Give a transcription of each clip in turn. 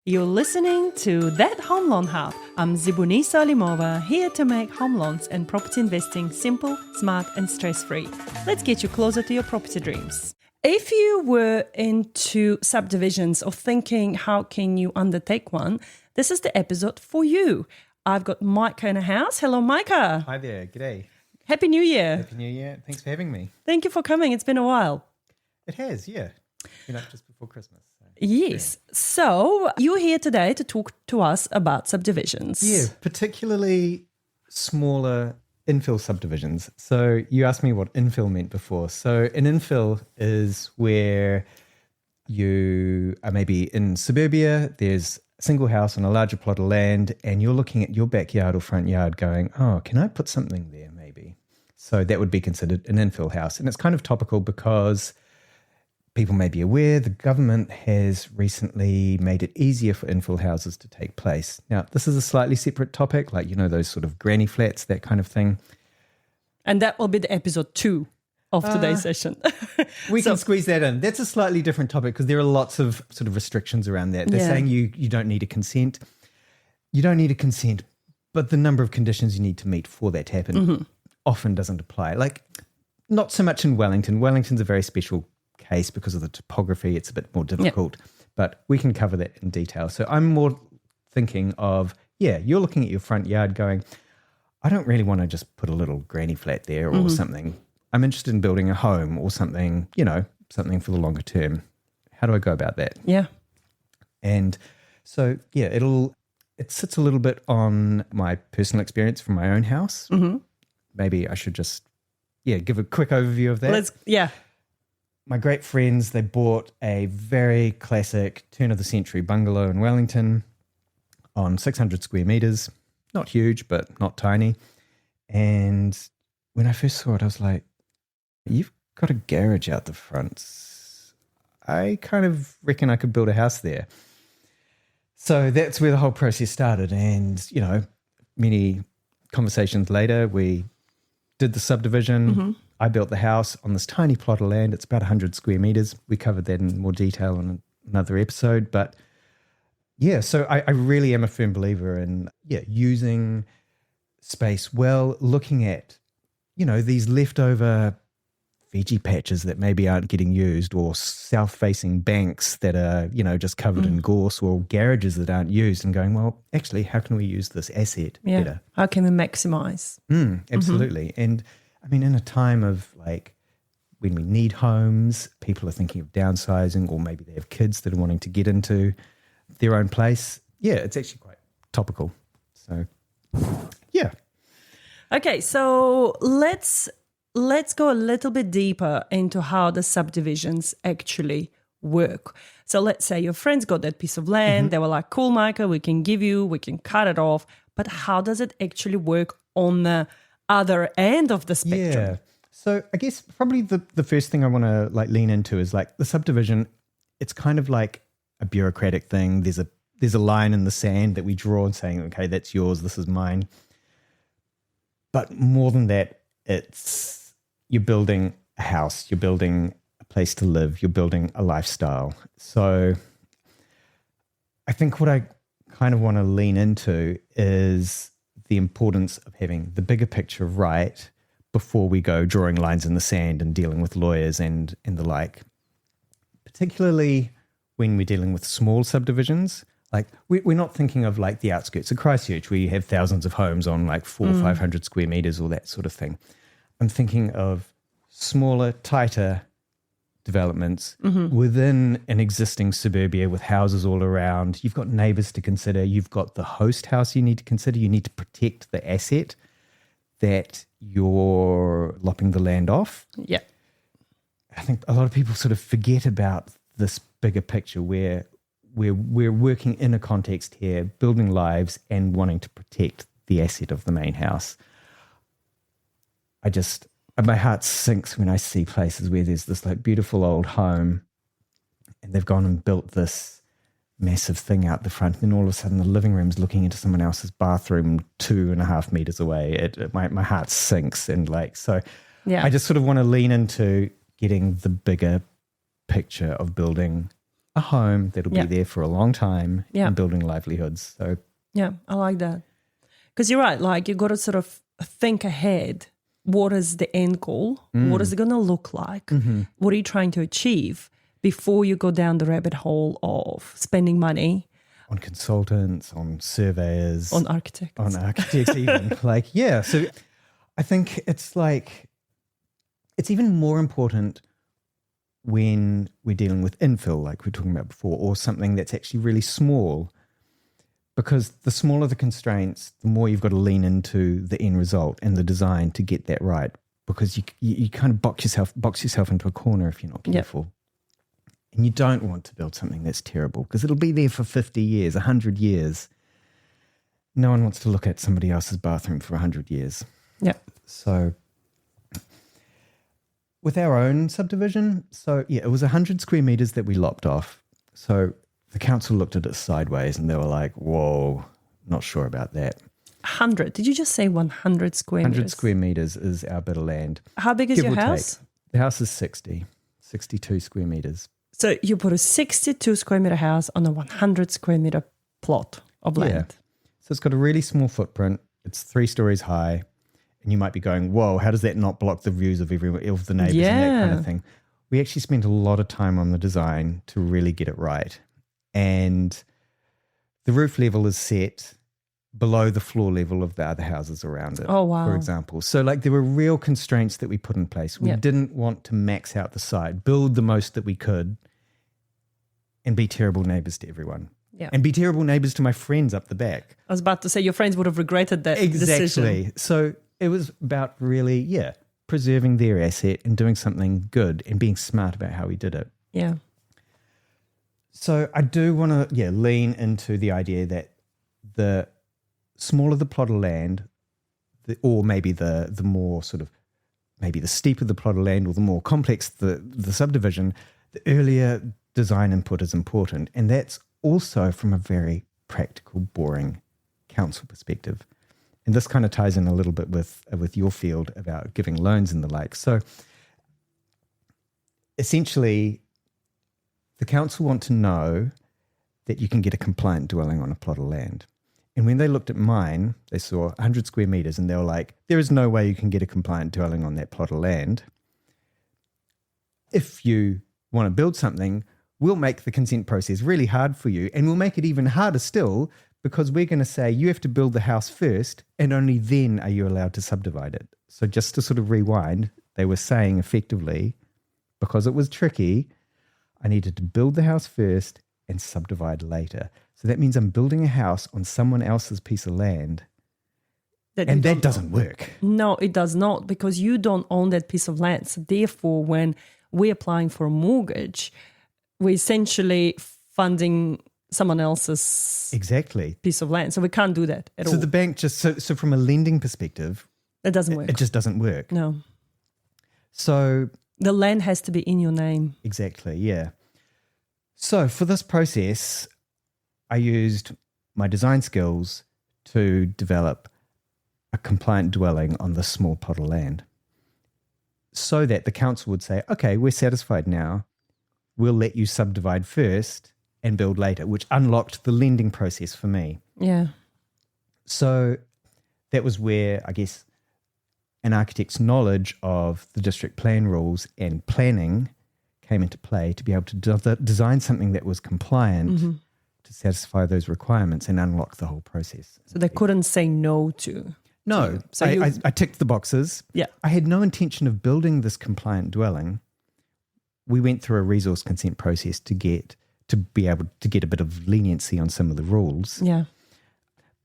You're listening to That Home Loan Hub. I'm Zibuni Salimova, here to make home loans and property investing simple, smart and stress-free. Let's get you closer to your property dreams. If you were into subdivisions or thinking how can you undertake one, this is the episode for you. I've got Micah in the house. Hello, Micah. Hi there. G'day. Happy New Year. Happy New Year. Thanks for having me. Thank you for coming. It's been a while. It has, yeah. Been up just before Christmas. So, Yes. So you're here today to talk to us about subdivisions. yeah, particularly smaller infill subdivisions. So you asked me what infill meant before. So an infill is where you are maybe in suburbia, there's a single house on a larger plot of land, and you're looking at your backyard or front yard going, oh, can I put something there maybe? So that would be considered an infill house. And it's kind of topical because people may be aware the government has recently made it easier for infill houses to take place. Now, this is a slightly separate topic, like, you know, those sort of granny flats, that kind of thing. And that will be the episode 2 of today's session. We can squeeze that in. That's a slightly different topic because there are lots of sort of restrictions around that. They're saying you don't need a consent. You don't need a consent, but the number of conditions you need to meet for that to happen often doesn't apply. Like, not so much in Wellington. Wellington's a very special case because of the topography. It's a bit more difficult, but we can cover that in detail. So I'm more thinking of, you're looking at your front yard going, I don't really want to just put a little granny flat there or something. I'm interested in building a home or something, you know, something for the longer term. How do I go about that? Yeah. And so, it sits a little bit on my personal experience from my own house. Maybe I should just, give a quick overview of that. My great friends, they bought a very classic turn-of-the-century bungalow in Wellington on 600 square metres. Not huge, but not tiny. And when I first saw it, I was like, you've got a garage out the front. I kind of reckon I could build a house there. So that's where the whole process started. And, you know, many conversations later, we did the subdivision. I built the house on this tiny plot of land. It's about 100 square meters. We covered that in more detail in another episode. But so I really am a firm believer in, using space well, looking at, you know, these leftover veggie patches that maybe aren't getting used, or south-facing banks that are, you know, just covered in gorse, or garages that aren't used, and going, well, actually, how can we use this asset better? How can we maximize? Absolutely. And I mean, in a time of like when we need homes, people are thinking of downsizing, or maybe they have kids that are wanting to get into their own place. Yeah, it's actually quite topical. So, yeah. Okay, so let's go a little bit deeper into how the subdivisions actually work. So let's say your friends got that piece of land. They were like, cool, Micah, we can cut it off. But how does it actually work on the other end of the spectrum? Yeah. So I guess probably the first thing I want to like lean into is like the subdivision. It's kind of like a bureaucratic thing. There's a line in the sand that we draw and saying, okay, that's yours, this is mine. But more than that, it's you're building a house, you're building a place to live, you're building a lifestyle. So I think what I kind of want to lean into is the importance of having the bigger picture right before we go drawing lines in the sand and dealing with lawyers and the like. Particularly when we're dealing with small subdivisions, like we're not thinking of like the outskirts of Christchurch where you have thousands of homes on like 400 or 500 square meters or that sort of thing. I'm thinking of smaller, tighter developments within an existing suburbia with houses all around. You've got neighbours to consider. You've got the host house you need to consider. You need to protect the asset that you're lopping the land off. Yeah. I think a lot of people sort of forget about this bigger picture where we're working in a context here, building lives and wanting to protect the asset of the main house. My heart sinks when I see places where there's this like beautiful old home and they've gone and built this massive thing out the front, and then all of a sudden the living room's looking into someone else's bathroom 2.5 meters away. My heart sinks. And like, so I just sort of want to lean into getting the bigger picture of building a home that'll be there for a long time and building livelihoods. So yeah, I like that. Because you're right, like you got to sort of think ahead. What is the end goal? What is it going to look like? What are you trying to achieve before you go down the rabbit hole of spending money? On consultants, on surveyors. On architects. On architects even. So I think it's even more important when we're dealing with infill, like we were talking about before, or something that's actually really small, because the smaller the constraints, the more you've got to lean into the end result and the design to get that right, because you kind of box yourself into a corner if you're not careful. And you don't want to build something that's terrible because it'll be there for 50 years, 100 years. No one wants to look at somebody else's bathroom for 100 years. Yeah. So with our own subdivision, it was 100 square meters that we lopped off. So the council looked at it sideways and they were like, whoa, not sure about that. 100? Did you just say 100 square meters? 100 square meters is our bit of land. How big is your house? Take. The house is 62 square meters. So you put a 62 square meter house on a 100 square meter plot of land. Yeah. So it's got a really small footprint. It's 3 stories high. And you might be going, whoa, how does that not block the views of the neighbours and that kind of thing? We actually spent a lot of time on the design to really get it right. And the roof level is set below the floor level of the other houses around it, for example. So there were real constraints that we put in place. We didn't want to max out the site, build the most that we could, and be terrible neighbours to everyone. Yeah. And be terrible neighbours to my friends up the back. I was about to say your friends would have regretted that decision. Exactly. So it was about really, preserving their asset and doing something good and being smart about how we did it. Yeah. So I do want to, lean into the idea that the smaller the plot of land, or maybe the more sort of, maybe the steeper the plot of land or the more complex the subdivision, the earlier design input is important. And that's also from a very practical, boring council perspective. And this kind of ties in a little bit with your field about giving loans and the like. So essentially, the council want to know that you can get a compliant dwelling on a plot of land. And when they looked at mine, they saw 100 square meters and they were like, there is no way you can get a compliant dwelling on that plot of land. If you want to build something, we'll make the consent process really hard for you, and we'll make it even harder still, because we're going to say you have to build the house first and only then are you allowed to subdivide it. So just to sort of rewind, they were saying effectively, because it was tricky, I needed to build the house first and subdivide later. So that means I'm building a house on someone else's piece of land. And that doesn't work. No, it does not, because you don't own that piece of land. So therefore, when we're applying for a mortgage, we're essentially funding someone else's piece of land. So we can't do that at all. So the bank so from a lending perspective, it doesn't work. It just doesn't work. No. So the land has to be in your name. Exactly, yeah. So for this process, I used my design skills to develop a compliant dwelling on this small plot of land, so that the council would say, okay, we're satisfied now. We'll let you subdivide first and build later, which unlocked the lending process for me. Yeah. So that was where, I guess, an architect's knowledge of the district plan rules and planning came into play to be able to design something that was compliant to satisfy those requirements and unlock the whole process. So they couldn't say no to. No, so I ticked the boxes. Yeah. I had no intention of building this compliant dwelling. We went through a resource consent process to be able to get a bit of leniency on some of the rules. Yeah.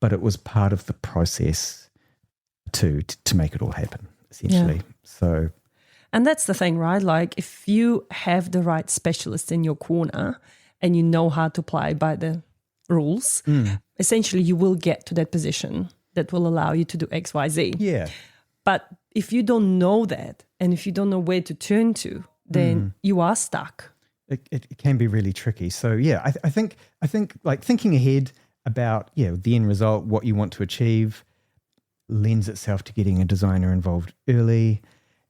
But it was part of the process to make it all happen, essentially. Yeah. And that's the thing, right? Like if you have the right specialist in your corner and you know how to apply by the rules, essentially you will get to that position that will allow you to do X, Y, Z. Yeah. But if you don't know that, and if you don't know where to turn to, then you are stuck. It can be really tricky. So yeah, I think like thinking ahead about the end result, what you want to achieve, lends itself to getting a designer involved early,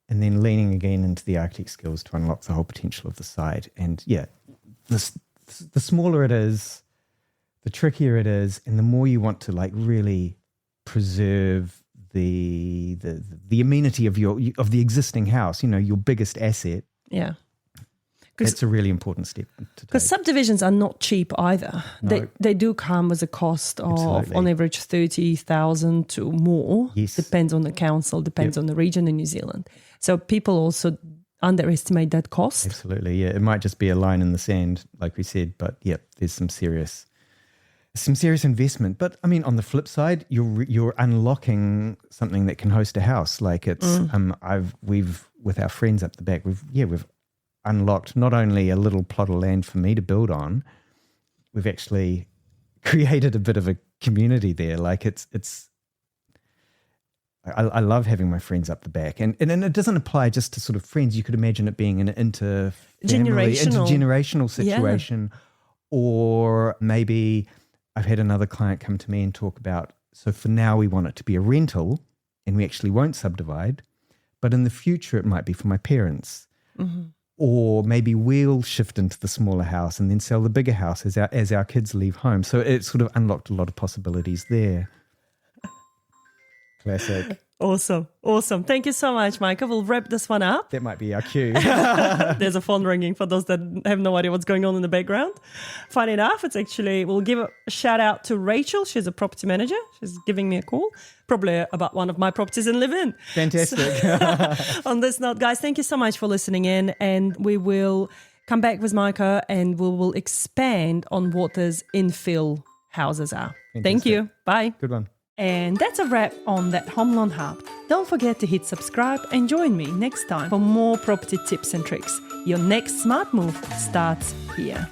and then leaning again into the architect skills to unlock the whole potential of the site. And this the smaller it is, the trickier it is, and the more you want to like really preserve the amenity of the existing house, your biggest asset. Yeah. It's a really important step to take. Because subdivisions are not cheap either. No. They do come with a cost of Absolutely. on average 30,000 to more. Yes. Depends on the council, depends on the region in New Zealand. So people also underestimate that cost. Absolutely, yeah. It might just be a line in the sand, like we said, but yeah, there's some serious investment. But I mean, on the flip side, you're unlocking something that can host a house. Like it's we've with our friends up the back, we've unlocked not only a little plot of land for me to build on, we've actually created a bit of a community there. Like I love having my friends up the back, and it doesn't apply just to sort of friends. You could imagine it being an intergenerational situation, or maybe I've had another client come to me and talk about, so for now we want it to be a rental and we actually won't subdivide, but in the future it might be for my parents. Mm-hmm. Or maybe we'll shift into the smaller house and then sell the bigger house as our kids leave home. So it sort of unlocked a lot of possibilities there. Classic. Awesome. Thank you so much, Micah. We'll wrap this one up. That might be our cue. There's a phone ringing for those that have no idea what's going on in the background. Funny enough, it's actually, we'll give a shout out to Rachel. She's a property manager. She's giving me a call, probably about one of my properties in Live-In. Fantastic. So, on this note, guys, thank you so much for listening in, and we will come back with Micah and we will expand on what these infill houses are. Fantastic. Thank you. Bye. Good one. And that's a wrap on That Home Loan Hub. Don't forget to hit subscribe and join me next time for more property tips and tricks. Your next smart move starts here.